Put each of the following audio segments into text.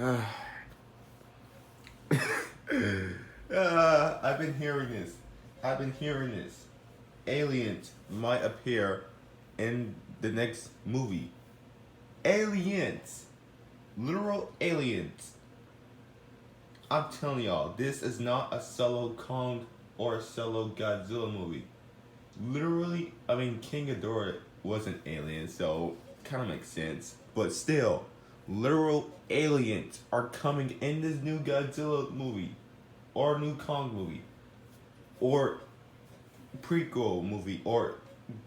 I've been hearing this. Aliens might appear in the next movie. Aliens. Literal aliens. I'm telling y'all, this is not a solo Kong or a solo Godzilla movie. Literally, I mean, King Ghidorah was an alien, so kind of makes sense. But still, literal aliens are coming in this new Godzilla movie, or new Kong movie, or prequel movie, or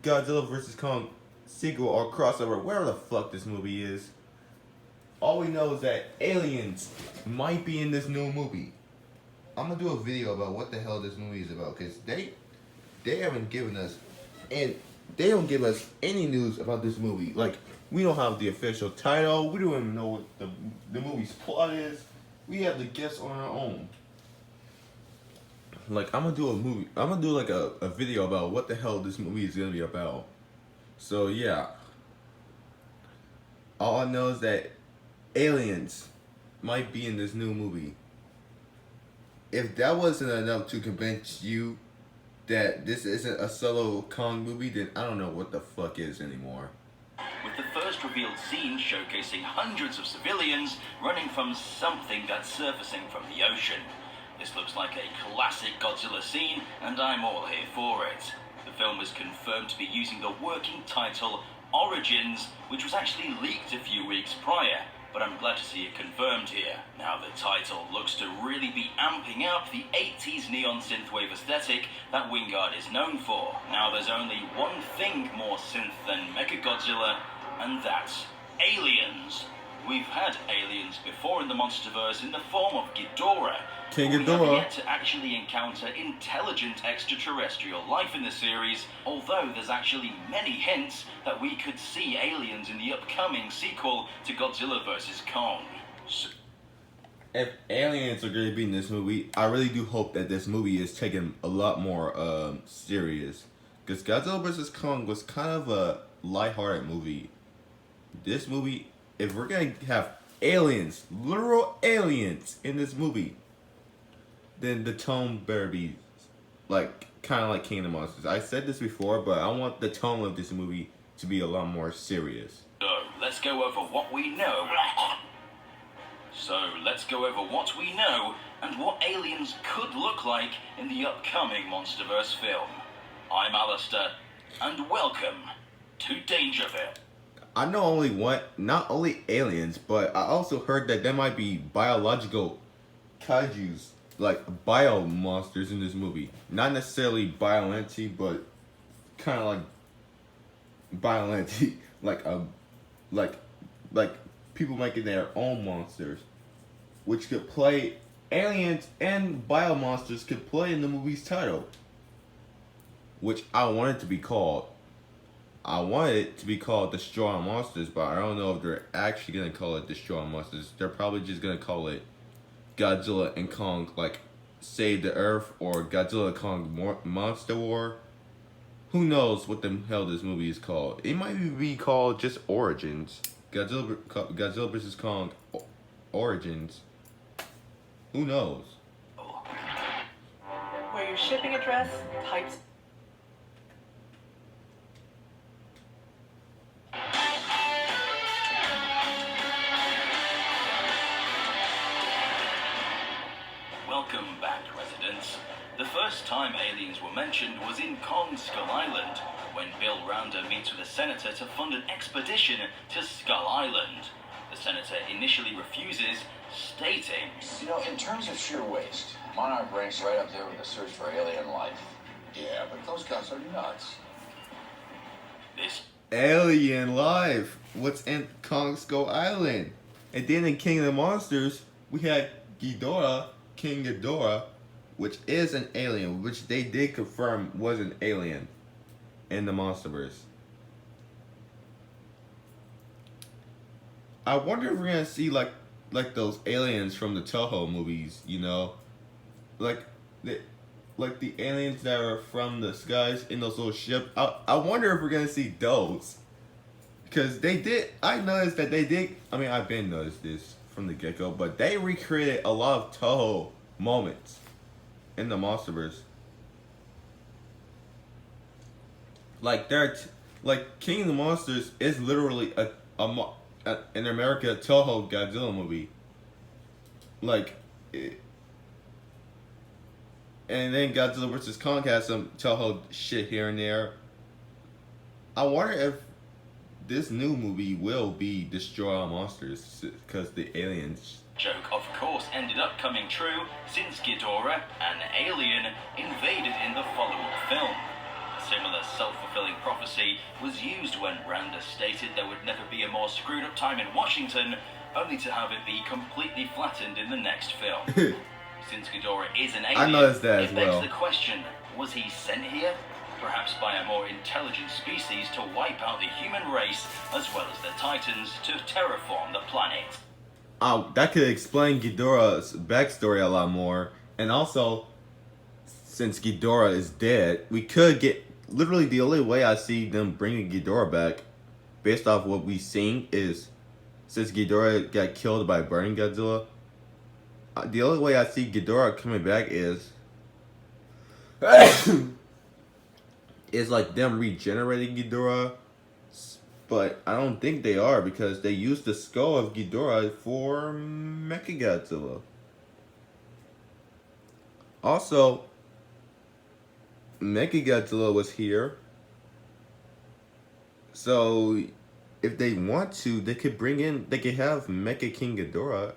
Godzilla vs. Kong sequel or crossover, whatever the fuck this movie is. All we know is that aliens might be in this new movie. I'm gonna do a video about what the hell this movie is about, because they haven't given us, and they don't give us any news about this movie. Like, we don't have the official title. We don't even know what the movie's plot is. We have to guess on our own. Like, I'm gonna do like a video about what the hell this movie is gonna be about. So yeah, all I know is that aliens might be in this new movie. If that wasn't enough to convince you that this isn't a solo Kong movie, then I don't know what the fuck is anymore. With the first revealed scene showcasing hundreds of civilians running from something that's surfacing from the ocean. This looks like a classic Godzilla scene, and I'm all here for it. The film is confirmed to be using the working title Origins, which was actually leaked a few weeks prior, but I'm glad to see it confirmed here. Now the title looks to really be amping up the 80s neon synthwave aesthetic that Wingard is known for. Now there's only one thing more synth than Mechagodzilla, and that's aliens. We've had aliens before in the MonsterVerse in the form of Ghidorah. King We have Ghidorah. yet to actually encounter intelligent extraterrestrial life in the series, although there's actually many hints that we could see aliens in the upcoming sequel to Godzilla vs. Kong. If aliens are going to be in this movie, I really do hope that this movie is taken a lot more serious. Because Godzilla vs. Kong was kind of a lighthearted movie. This movie, if we're going to have aliens, literal aliens in this movie, then the tone better be like kind of like King of the Monsters. I said this before, but I want the tone of this movie to be a lot more serious. So let's go over what we know. And what aliens could look like in the upcoming MonsterVerse film. I'm Alistair, and welcome to Dangerville. I know not only aliens, but I also heard that there might be biological kaijus, like bio monsters in this movie. Not necessarily violent, but kind of like violent, like people making their own monsters, which could play aliens and bio monsters could play in the movie's title, which I want it to be called. I want it to be called Destroying Monsters, but I don't know if they're actually gonna call it Destroying Monsters. They're probably just gonna call it Godzilla and Kong, like Save the Earth, or Godzilla Kong Monster War. Who knows what the hell this movie is called? It might be called just Origins. Godzilla vs. Kong Origins. Who knows? Where your shipping address, types. Welcome back, residents. The first time aliens were mentioned was in Kong Skull Island, when Bill Rounder meets with a senator to fund an expedition to Skull Island. The senator initially refuses, stating, You know, in terms of sheer waste, Monarch ranks right up there with the search for alien life. Yeah, but those guys are nuts. this Alien life. What's in Kong Skull Island? And then in King of the Monsters, we had Ghidorah, King Ghidorah, which is an alien, which they did confirm was an alien in the MonsterVerse. I wonder if we're gonna see like those aliens from the Toho movies, you know, like the aliens that are from the skies in those little ships. I wonder if we're gonna see those, because they did. I noticed that they did. I mean, I've been noticed this from the get go, but they recreated a lot of Toho moments in the MonsterVerse. Like like King of the Monsters is literally an America Toho Godzilla movie. Like, and then Godzilla vs. Kong has some Toho shit here and there. I wonder if this new movie will be Destroy All Monsters, because the aliens. Joke, of course, ended up coming true since Ghidorah, an alien, invaded in the following film. A similar self-fulfilling prophecy was used when Randa stated there would never be a more screwed up time in Washington, only to have it be completely flattened in the next film. Since Ghidorah is an alien, I noticed that as it begs well. the question, was he sent here? Perhaps by a more intelligent species to wipe out the human race, as well as the Titans, to terraform the planet. That could explain Ghidorah's backstory a lot more. And also, since Ghidorah is dead, we could get... Literally, the only way I see them bringing Ghidorah back, based off what we've seen, is... Since Ghidorah got killed by burning Godzilla, the only way I see Ghidorah coming back is... is like them regenerating Ghidorah. But I don't think they are, because they used the skull of Ghidorah for Mechagodzilla. Also, Mechagodzilla was here. So, if they want to, they could have Mecha King Ghidorah.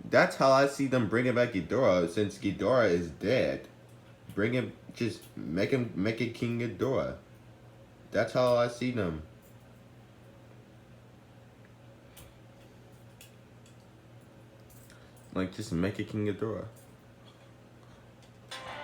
That's how I see them bringing back Ghidorah, since Ghidorah is dead. Make him Mecha King Ghidorah. That's how I see them. Like, just Mecha King Ghidorah.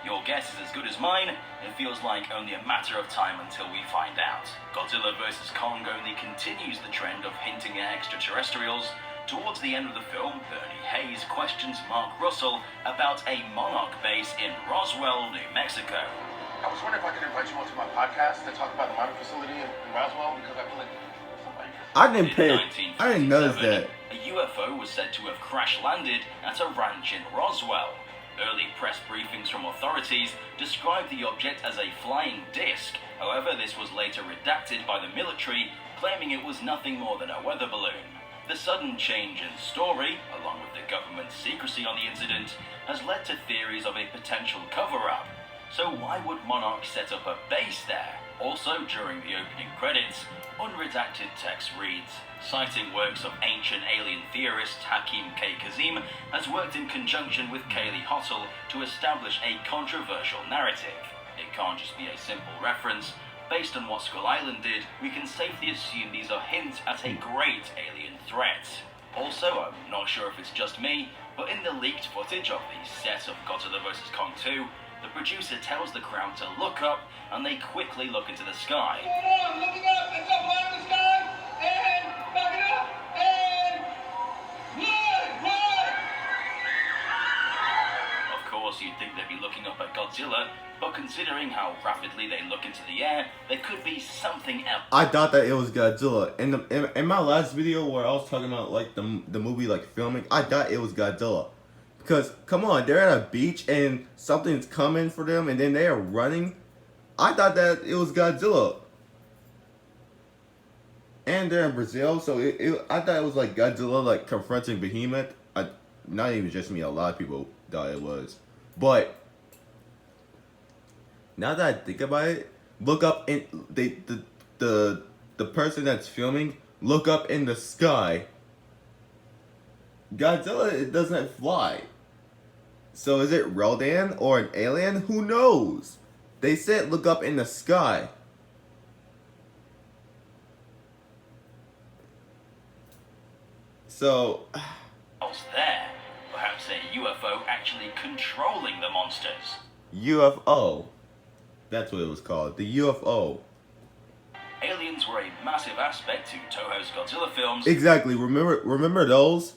Your guess is as good as mine. It feels like only a matter of time until we find out. Godzilla vs. Kong only continues the trend of hinting at extraterrestrials. Towards the end of the film, Bernie Hayes questions Mark Russell about a Monarch base in Roswell, New Mexico. I was wondering if I could invite you onto my podcast to talk about the mining facility in Roswell, because I feel like somebody... I didn't notice that. A UFO was said to have crash landed at a ranch in Roswell. Early press briefings from authorities described the object as a flying disc. However, this was later redacted by the military, claiming it was nothing more than a weather balloon. The sudden change in story, along with the government's secrecy on the incident, has led to theories of a potential cover-up. So why would Monarch set up a base there? Also, during the opening credits, unredacted text reads, citing works of ancient alien theorist Hakim K. Kazim, has worked in conjunction with Kaylee Hottle to establish a controversial narrative. It can't just be a simple reference. Based on what Skull Island did, we can safely assume these are hints at a great alien threat. Also, I'm not sure if it's just me, but in the leaked footage of the set of Godzilla vs. Kong 2, the producer tells the crowd to look up, and they quickly look into the sky. Come on, looking up, it's up high in the sky, and back it up, and run! Of course, you'd think they'd be looking up at Godzilla, but considering how rapidly they look into the air, there could be something else. I thought that it was Godzilla. In my last video where I was talking about like the movie like filming, I thought it was Godzilla. Because come on, they're at a beach and something's coming for them, and then they are running. I thought that it was Godzilla. And they're in Brazil, so I thought it was like Godzilla like confronting Behemoth. Not even just me, a lot of people thought it was. But now that I think about it, look up in the person that's filming, look up in the sky. Godzilla, it doesn't fly. So is it Rodan or an alien? Who knows? They said look up in the sky. So else there. Perhaps a UFO actually controlling the monsters. UFO. That's what it was called. The UFO. Aliens were a massive aspect to Toho's Godzilla films. Exactly. Remember those?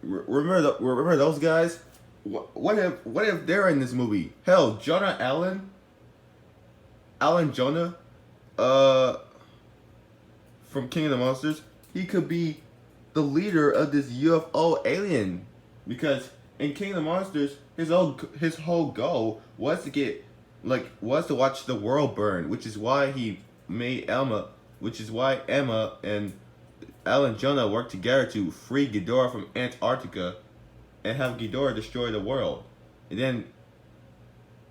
Remember those guys? What if they're in this movie? Hell, Jonah Alan Jonah, from King of the Monsters, he could be the leader of this UFO alien, because in King of the Monsters, his whole goal was to watch the world burn, which is why he made Emma, which is why Emma and Al and Jonah worked together to free Ghidorah from Antarctica and have Ghidorah destroy the world. And then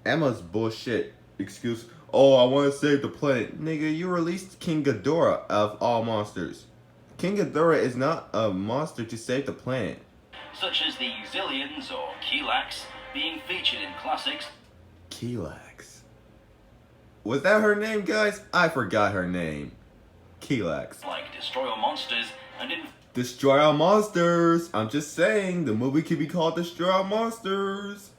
Emma's bullshit excuse, oh, I want to save the planet. Nigga, you released King Ghidorah of all monsters. King Ghidorah is not a monster to save the planet. Such as the Zillions or Kilax being featured in classics. Kilax. Was that her name, guys? I forgot her name. Kilax. Like Destroy All Monsters and Destroy All Monsters. I'm just saying, the movie could be called Destroy All Monsters.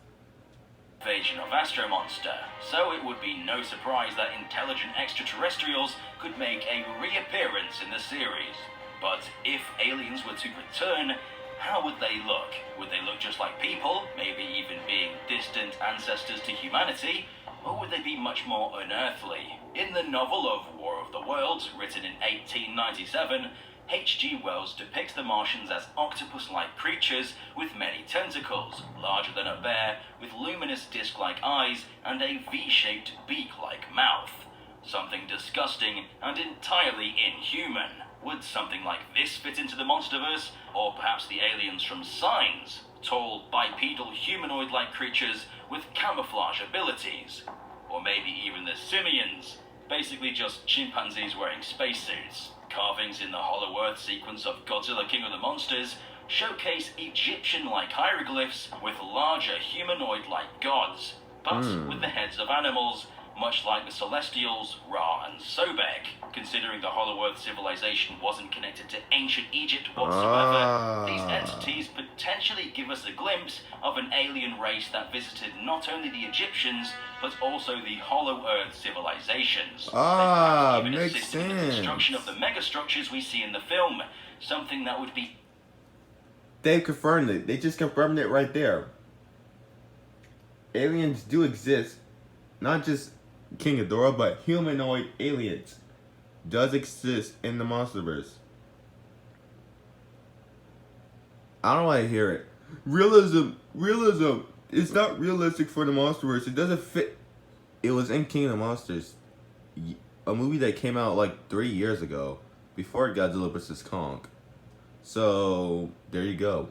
Invasion of Astro Monster. So it would be no surprise that intelligent extraterrestrials could make a reappearance in the series. But if aliens were to return, how would they look? Would they look just like people, maybe even being distant ancestors to humanity? Or would they be much more unearthly? In the novel of War of the Worlds, written in 1897, H.G. Wells depicts the Martians as octopus-like creatures with many tentacles, larger than a bear, with luminous disc-like eyes and a V-shaped beak-like mouth. Something disgusting and entirely inhuman. Would something like this fit into the Monsterverse? Or perhaps the aliens from Signs? Tall, bipedal, humanoid-like creatures with camouflage abilities? Or maybe even the Simians? Basically just chimpanzees wearing spacesuits. Carvings in the Hollow Earth sequence of Godzilla King of the Monsters showcase Egyptian-like hieroglyphs with larger humanoid-like gods, but with the heads of animals, much like the Celestials, Ra and Sobek. Considering the Hollow Earth civilization wasn't connected to ancient Egypt whatsoever, these entities potentially give us a glimpse of an alien race that visited not only the Egyptians, but also the Hollow Earth civilizations. They even Makes assisted in the sense. construction of the megastructures we see in the film, something that would be... They confirmed it. They just confirmed it right there. Aliens do exist. Not just King Ghidorah, but humanoid aliens does exist in the Monsterverse. I don't want to hear it. Realism. It's not realistic for the Monsterverse. It doesn't fit. It was in King of the Monsters, a movie that came out like 3 years ago, before Godzilla vs. Kong. So there you go.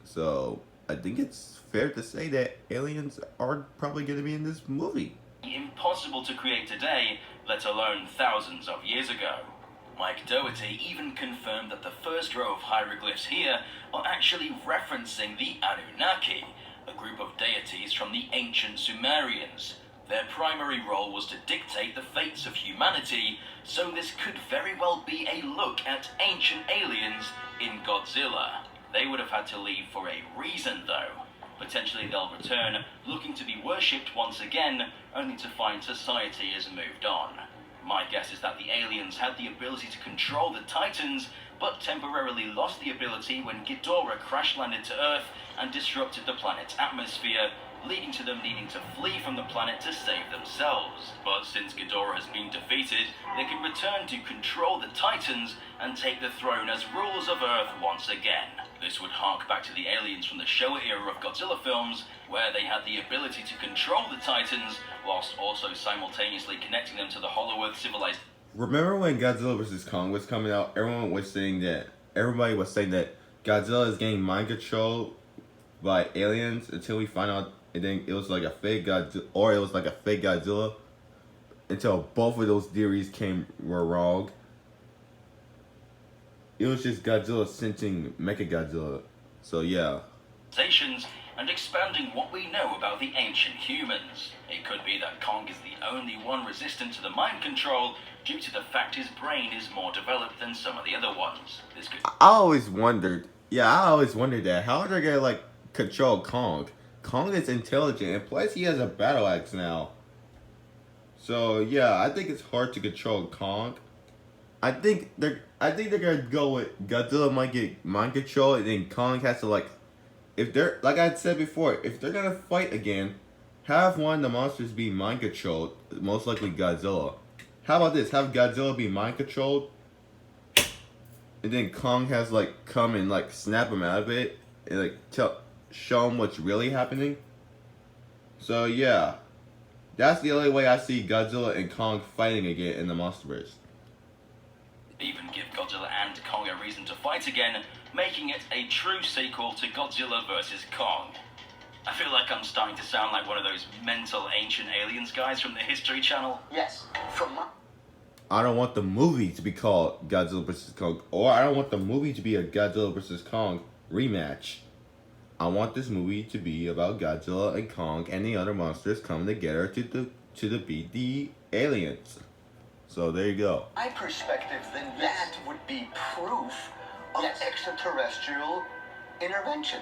So I think it's fair to say that aliens are probably going to be in this movie. Impossible to create today, let alone thousands of years ago. Mike Doherty even confirmed that the first row of hieroglyphs here are actually referencing the Anunnaki, a group of deities from the ancient Sumerians. Their primary role was to dictate the fates of humanity, so this could very well be a look at ancient aliens in Godzilla. They would have had to leave for a reason though. Potentially they'll return, looking to be worshipped once again, only to find society has moved on. My guess is that the aliens had the ability to control the Titans, but temporarily lost the ability when Ghidorah crash-landed to Earth and disrupted the planet's atmosphere, leading to them needing to flee from the planet to save themselves. But since Ghidorah has been defeated, they can return to control the Titans and take the throne as rulers of Earth once again. This would hark back to the aliens from the Showa era of Godzilla films, where they had the ability to control the Titans, whilst also simultaneously connecting them to the Hollow Earth civilization. Remember when Godzilla vs. Kong was coming out? Everybody was saying that Godzilla is getting mind controlled by aliens until we find out it was like a fake Godzilla, or it was like a fake Godzilla, until both of those theories were wrong. It was just Godzilla sensing Mechagodzilla. So yeah. And expanding what we know about the ancient humans. It could be that Kong is the only one resistant to the mind control due to the fact his brain is more developed than some of the other ones. This could... I always wondered that. How are they gonna like control Kong? Kong is intelligent, and plus he has a battle axe now. So yeah, I think it's hard to control Kong. I think they're gonna go with Godzilla might get mind control, and then Kong has to if they're, like I said before, if they're gonna fight again, have one of the monsters be mind controlled, most likely Godzilla. How about this? Have Godzilla be mind controlled, and then Kong has like come and like snap him out of it and like show him what's really happening. So yeah, that's the only way I see Godzilla and Kong fighting again in the MonsterVerse. Even give Godzilla and Kong a reason to fight again, making it a true sequel to Godzilla vs. Kong. I feel like I'm starting to sound like one of those mental ancient aliens guys from the History Channel. Yes, from my... I don't want the movie to be called Godzilla vs. Kong, or I don't want the movie to be a Godzilla vs. Kong rematch. I want this movie to be about Godzilla and Kong and the other monsters coming together to beat the aliens. So there you go. My perspective, then that would be proof of extraterrestrial intervention.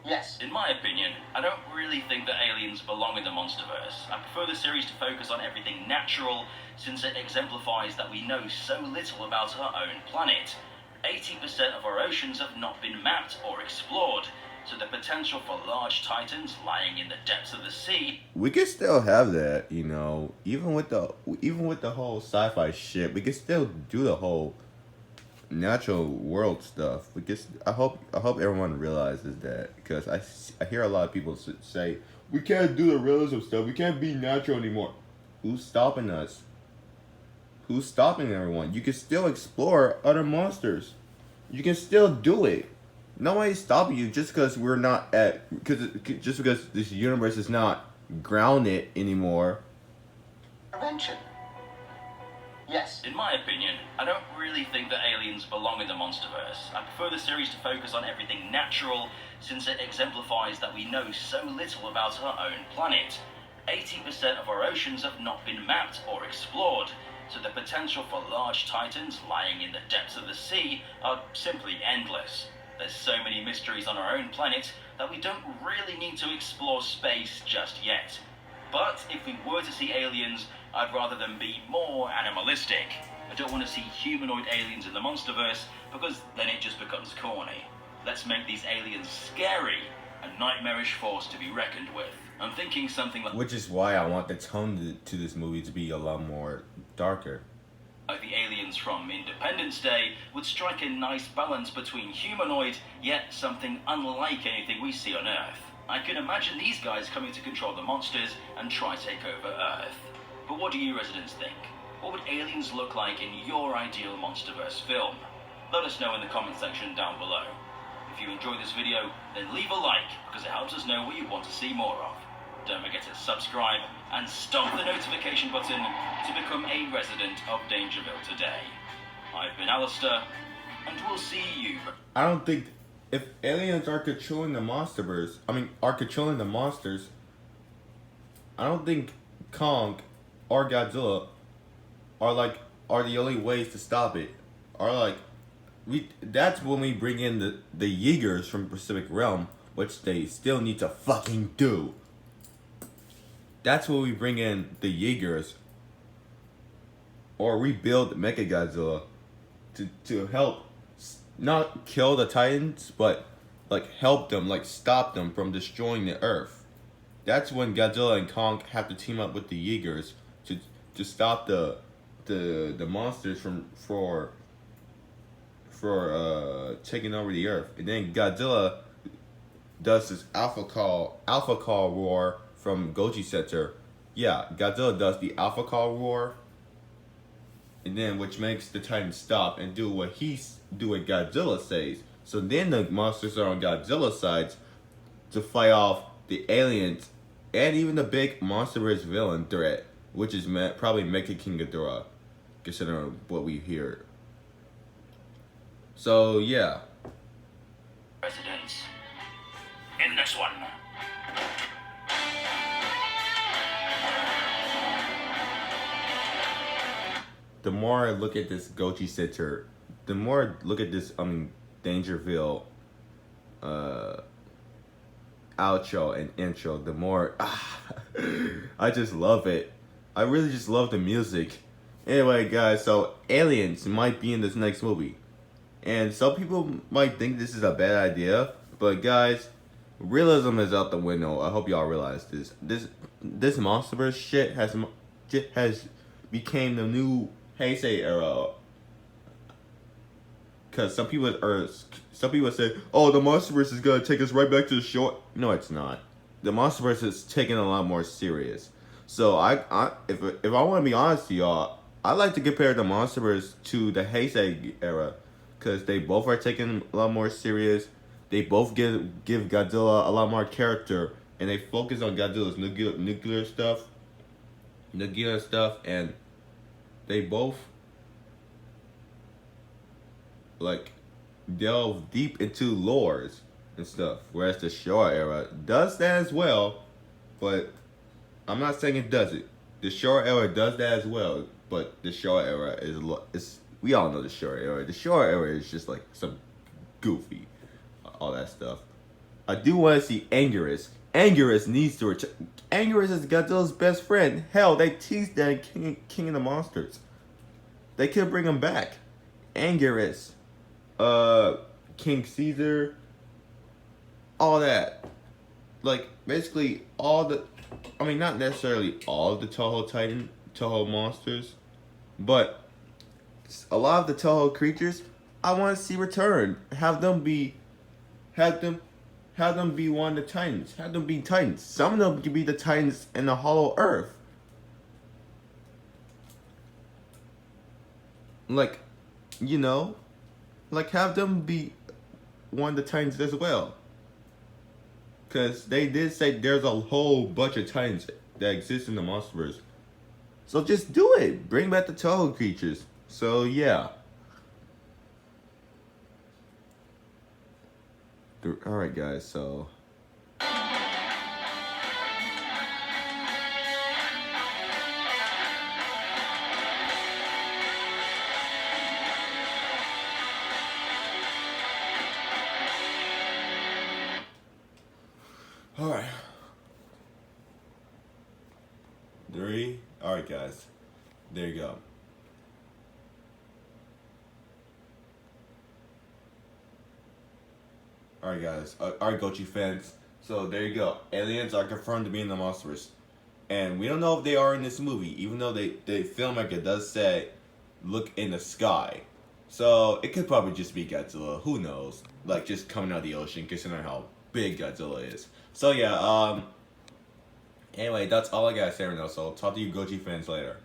Yes. In my opinion, I don't really think that aliens belong in the MonsterVerse. I prefer the series to focus on everything natural, since it exemplifies that we know so little about our own planet. 80% of our oceans have not been mapped or explored, so the potential for large titans lying in the depths of the sea. We can still have that, you know, even with the whole sci-fi shit. We can still do the whole natural world stuff. Because I hope everyone realizes that, because I hear a lot of people say we can't do the realism stuff. We can't be natural anymore. Who's stopping us? Who's stopping everyone? You can still explore other monsters. You can still do it. Nobody's stopping you just because just because this universe is not grounded anymore. Intervention. Yes. In my opinion, I don't really think that aliens belong in the MonsterVerse. I prefer the series to focus on everything natural, since it exemplifies that we know so little about our own planet. 80% of our oceans have not been mapped or explored, so the potential for large titans lying in the depths of the sea are simply endless. There's so many mysteries on our own planet that we don't really need to explore space just yet. But if we were to see aliens, I'd rather them be more animalistic. I don't want to see humanoid aliens in the MonsterVerse, because then it just becomes corny. Let's make these aliens scary, a nightmarish force to be reckoned with. I'm thinking something like... Which is why I want the tone to this movie to be a lot more darker. Like the aliens from Independence Day would strike a nice balance between humanoid, yet something unlike anything we see on Earth. I can imagine these guys coming to control the monsters and try to take over Earth. But what do you residents think? What would aliens look like in your ideal MonsterVerse film? Let us know in the comment section down below. If you enjoyed this video, then leave a like, because it helps us know what you want to see more of. Don't forget to subscribe and stomp the notification button to become a resident of Dangerville today. I've been Alistair, and we'll see you. I don't think if aliens are controlling the monsters, I don't think Kong or Godzilla are the only ways to stop it. That's when we bring in the Yeagers from Pacific Realm, which they still need to fucking do. That's when we bring in the Yeagers, or rebuild Mechagodzilla to help not kill the Titans, but like help them, like stop them from destroying the Earth. That's when Godzilla and Kong have to team up with the Yeagers to stop the monsters for taking over the Earth. And then Godzilla does this alpha call roar from Goji Center. Yeah, Godzilla does the alpha call roar, and then which makes the Titans stop and do what Godzilla says. So then the monsters are on Godzilla's side to fight off the aliens and even the big MonsterVerse villain threat, which is probably Mecha King Ghidorah, considering what we hear. So yeah. Residents. In this one. The more I look at this Goji Center, the more I look at this Dangerville outro and intro, the more I just love it. I really just love the music. Anyway, guys, so aliens might be in this next movie, and some people might think this is a bad idea, but guys, realism is out the window. I hope y'all realize this. This MonsterVerse shit has became the new Heisei era. Because some people say, oh, the MonsterVerse is gonna take us right back to the shore. No, it's not. The MonsterVerse is taken a lot more serious. So if I want to be honest to y'all, I like to compare the MonsterVerse to the Heisei era, because they both are taken a lot more serious. They both give Godzilla a lot more character, and they focus on Godzilla's nuclear stuff, and they both like delve deep into lores and stuff. Whereas the Showa era does that as well, but I'm not saying it doesn't. The Showa era does that as well, but the Showa era is we all know the Showa era. The Showa era is just like some goofy, all that stuff. I do want to see Anguirus. Anguirus needs to return. Anguirus is Godzilla's best friend. Hell, they teased that in King of the Monsters. They could bring him back. Anguirus, King Caesar, all that. Like, basically all the, I mean, not necessarily all of the Toho monsters, but a lot of the Toho creatures I want to see return. Have them be one of the Titans. Have them be Titans. Some of them could be the Titans in the Hollow Earth. Like, you know, like have them be one of the Titans as well. Because they did say there's a whole bunch of Titans that exist in the MonsterVerse. So just do it. Bring back the Toho creatures. So yeah. Alright guys, so alright. 3. Alright guys. There you go. Alright guys, alright Gochi fans, so there you go. Aliens are confirmed to be in the MonsterVerse. And we don't know if they are in this movie, even though they filmmaker does say, look in the sky. So it could probably just be Godzilla, who knows? Like just coming out of the ocean, considering how big Godzilla is. So yeah, anyway, that's all I gotta say right now, so I'll talk to you Gochi fans later.